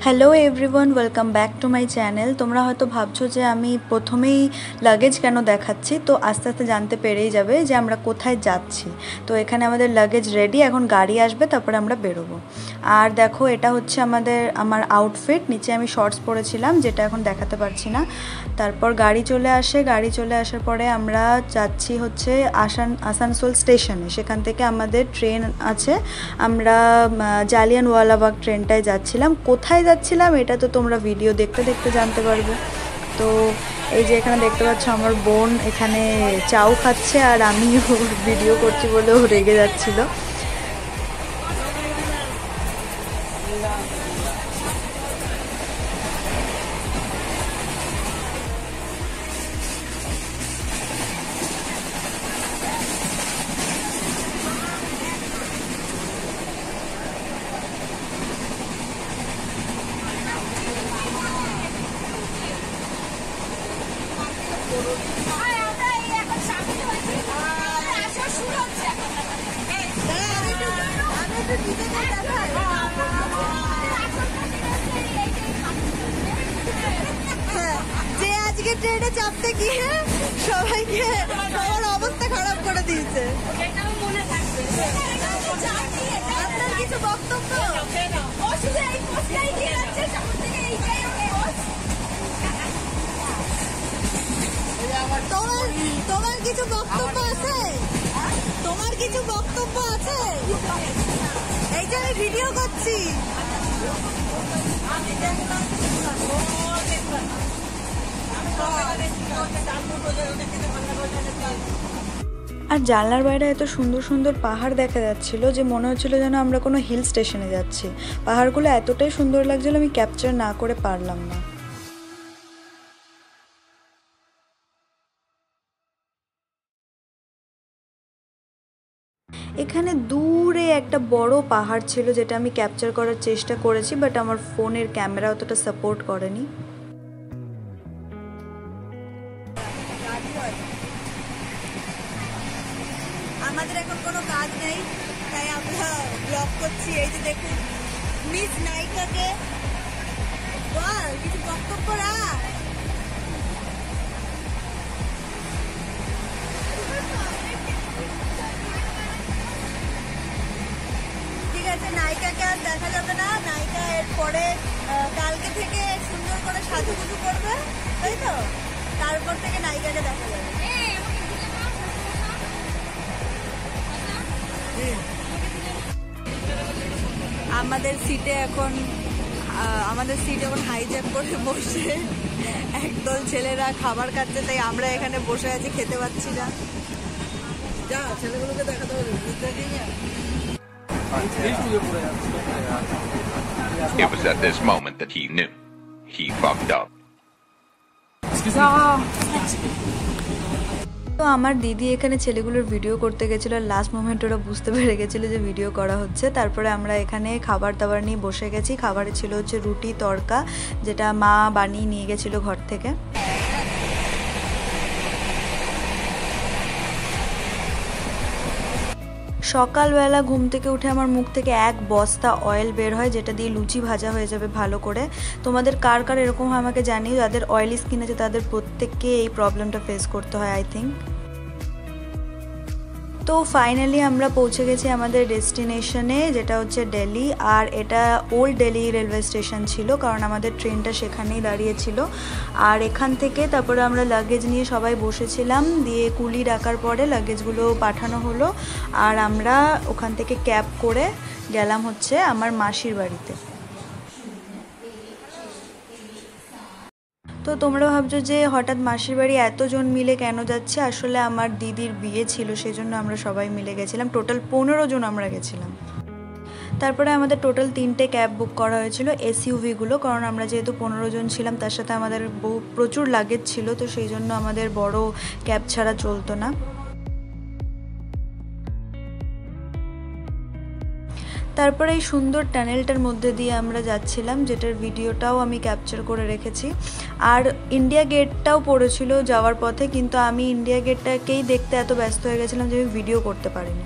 Hello everyone, welcome back to my channel. তোমরা হয়তো ভাবছো যে আমি প্রথমেই লাগেজ কেন দেখাচ্ছি, তো আস্তে আস্তে জানতে পেরেই যাবে যে আমরা কোথায় যাচ্ছি। তো এখানে আমাদের লাগেজ রেডি, এখন গাড়ি আসবে, তারপরে আমরা বেরোবো। আর দেখো, এটা হচ্ছে আমার আউটফিট। নিচে আমি শর্টস পরেছিলাম, যেটা এখন দেখাতে পারছি না। তারপর গাড়ি চলে আসে, গাড়ি চলে আসার পরে আমরা যাচ্ছি হচ্ছে আসানসোল স্টেশনে। সেখান থেকে আমাদের ট্রেন আছে, আমরা জালিয়ানওয়ালাবাগ ট্রেনটায় যাচ্ছিলাম। কোথায় যাচ্ছিলাম এটা তো তোমরা ভিডিও দেখতে দেখতে জানতে পারবে। তো এই যে এখানে দেখতে পাচ্ছ, আমার বোন এখানে চাউ খাচ্ছে আর আমি ভিডিও করছি বলে ও রেগে যাচ্ছিল। যে আজকে ট্রেনে চাপতে গিয়ে সবাইকে সবার অবস্থা খারাপ করে দিয়েছে। আপনার কিছু বক্তব্য? তোমার কিছু বক্তব্য আছে? তোমার কিছু বক্তব্য আছে? এই যে আমি ভিডিও করছি। আর জানলার বাইরে এত সুন্দর সুন্দর পাহাড় দেখা যাচ্ছিল যে মনে হচ্ছিল যেন আমরা কোনো হিল স্টেশনে যাচ্ছি। পাহাড়গুলো এতটাই সুন্দর লাগছিল, আমি ক্যাপচার না করে পারলাম না। এখানে দূরে একটা বড় পাহাড় ছিল, যেটা আমি ক্যাপচার করার চেষ্টা করেছি, বাট আমার ফোনের ক্যামেরা অতটা সাপোর্ট করেনি। আমাদের এখন কোনো কাজ নেই, তাই আমরা ব্লগ করছি। এই যে দেখুন, মিস নায়িকাকে বল কিছু বক্তব্য রাখ। ঠিক আছে, নায়িকাকে আর দেখা যাবে না। নায়িকা এরপরে কালকে থেকে সুন্দর করে সাজুগুজু করবে, তাই তো? তারপর থেকে নায়িকাকে দেখা যাবে। আমাদের সিটে এখন হাইজ্যাক করে বসে একদল ছেলেরা খাবার খাচ্ছে, তাই আমরা এখানে বসে আছি, খেতে পাচ্ছি না। যা ছেলেগুলোকে দেখাতে হবে। It was at this moment that he knew he fucked up. তো আমার দিদি এখানে ছেলেগুলোর ভিডিও করতে গেছিলো, আর লাস্ট মোমেন্ট ওরা বুঝতে পেরে গেছিলো যে ভিডিও করা হচ্ছে। তারপরে আমরা এখানে খাবার দাবার নিয়ে বসে গেছি। খাবারে ছিল হচ্ছে রুটি তড়কা, যেটা মা বানিয়ে নিয়ে গেছিলো ঘর থেকে। সকালবেলা ঘুম থেকে উঠে আমার মুখ থেকে এক বস্তা অয়েল বের হয়, যেটা দিয়ে লুচি ভাজা হয়ে যাবে ভালো করে। তোমাদের কার কার এরকম হয় আমাকে জানিও। যাদের অয়েলি স্কিন আছে তাদের প্রত্যেককে এই প্রবলেমটা ফেস করতে হয় আই থিঙ্ক। তো ফাইনালি আমরা পৌঁছে গেছি আমাদের ডেস্টিনেশনে, যেটা হচ্ছে দিল্লি। আর এটা ওল্ড দিল্লি রেলওয়ে স্টেশন ছিল, কারণ আমাদের ট্রেনটা সেখানেই দাঁড়িয়েছিল। আর এখান থেকে তারপরে আমরা লাগেজ নিয়ে সবাই বসেছিলাম, দিয়ে কুলি ডাকার পরে লাগেজগুলো পাঠানো হলো। আর আমরা ওখান থেকে ক্যাব করে গেলাম হচ্ছে আমার মাসির বাড়িতে। তো তোমরা ভাবছো যে হঠাৎ মাসির বাড়ি এতজন মিলে কেন যাচ্ছে? আসলে আমার দিদির বিয়ে ছিল, সেজন্য আমরা সবাই মিলে গেছিলাম। টোটাল 15 জন আমরা গেছিলাম। তারপরে আমাদের টোটাল 3টে ক্যাব বুক করা হয়েছিল, এসইউভিগুলো, কারণ আমরা যেহেতু 15 জন ছিলাম, তার সাথে আমাদের প্রচুর লাগেজ ছিল, তো সেই জন্য আমাদের বড় ক্যাব ছাড়া চলতো না। তারপরে এই সুন্দর টানেলটার মধ্যে দিয়ে আমরা যাচ্ছিলাম, যেটার ভিডিওটাও আমি ক্যাপচার করে রেখেছি। আর ইন্ডিয়া গেটটাও পড়েছিল যাওয়ার পথে, কিন্তু আমি ইন্ডিয়া গেটটাকেই দেখতে এত ব্যস্ত হয়ে গেছিলাম যে আমি ভিডিও করতে পারিনি।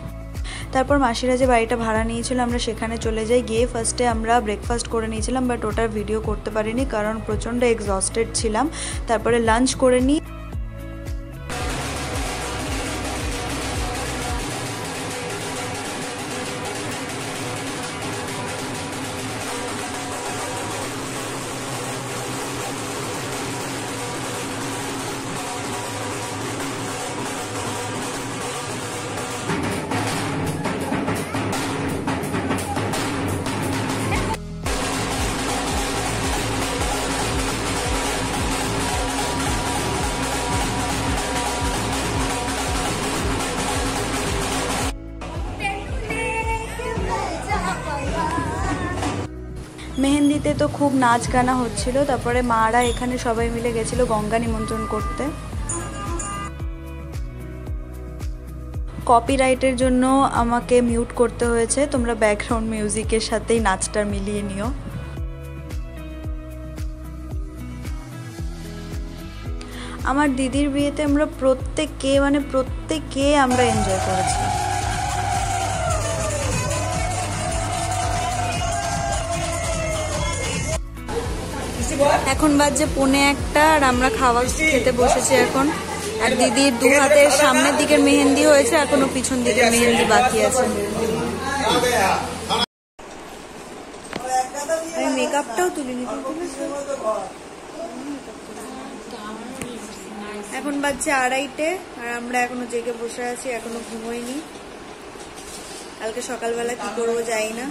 তারপর মাসিরা যে বাড়িটা ভাড়া নিয়েছিল আমরা সেখানে চলে যাই। গিয়ে ফার্স্টে আমরা ব্রেকফাস্ট করে নিয়েছিলাম, বাট ওটার ভিডিও করতে পারিনি কারণ প্রচণ্ড এক্সস্টেড ছিলাম। তারপরে লাঞ্চ করে নিই। মেহেন্দিতে তো খুব নাচ গানা হচ্ছিল। তারপরে মারা এখানে সবাই মিলে গেছিল গঙ্গা নিমন্ত্রণ করতে। কপিরাইটের জন্য আমাকে মিউট করতে হয়েছে, তোমরা ব্যাকগ্রাউন্ড মিউজিকের সাথেই নাচটা মিলিয়ে নিও। আমার দিদির বিয়েতে আমরা প্রত্যেকে আমরা এনজয় করেছি। এখন বাজে 1:45 আর আমরা খাওয়া খেতে বসেছি এখন। আর দিদির 2 হাতের সামনের দিকের মেহেন্দি হয়েছে, এখনো পিছন দিকের মেহেন্দি বাকি আছে। আমি মেকআপটাও তুলিনি। এখন বাজছে 2:30 আর আমরা এখনো জেগে বসে আছি, এখনো ঘুমোইনি। কালকে সকালবেলা কি করবো জানি না।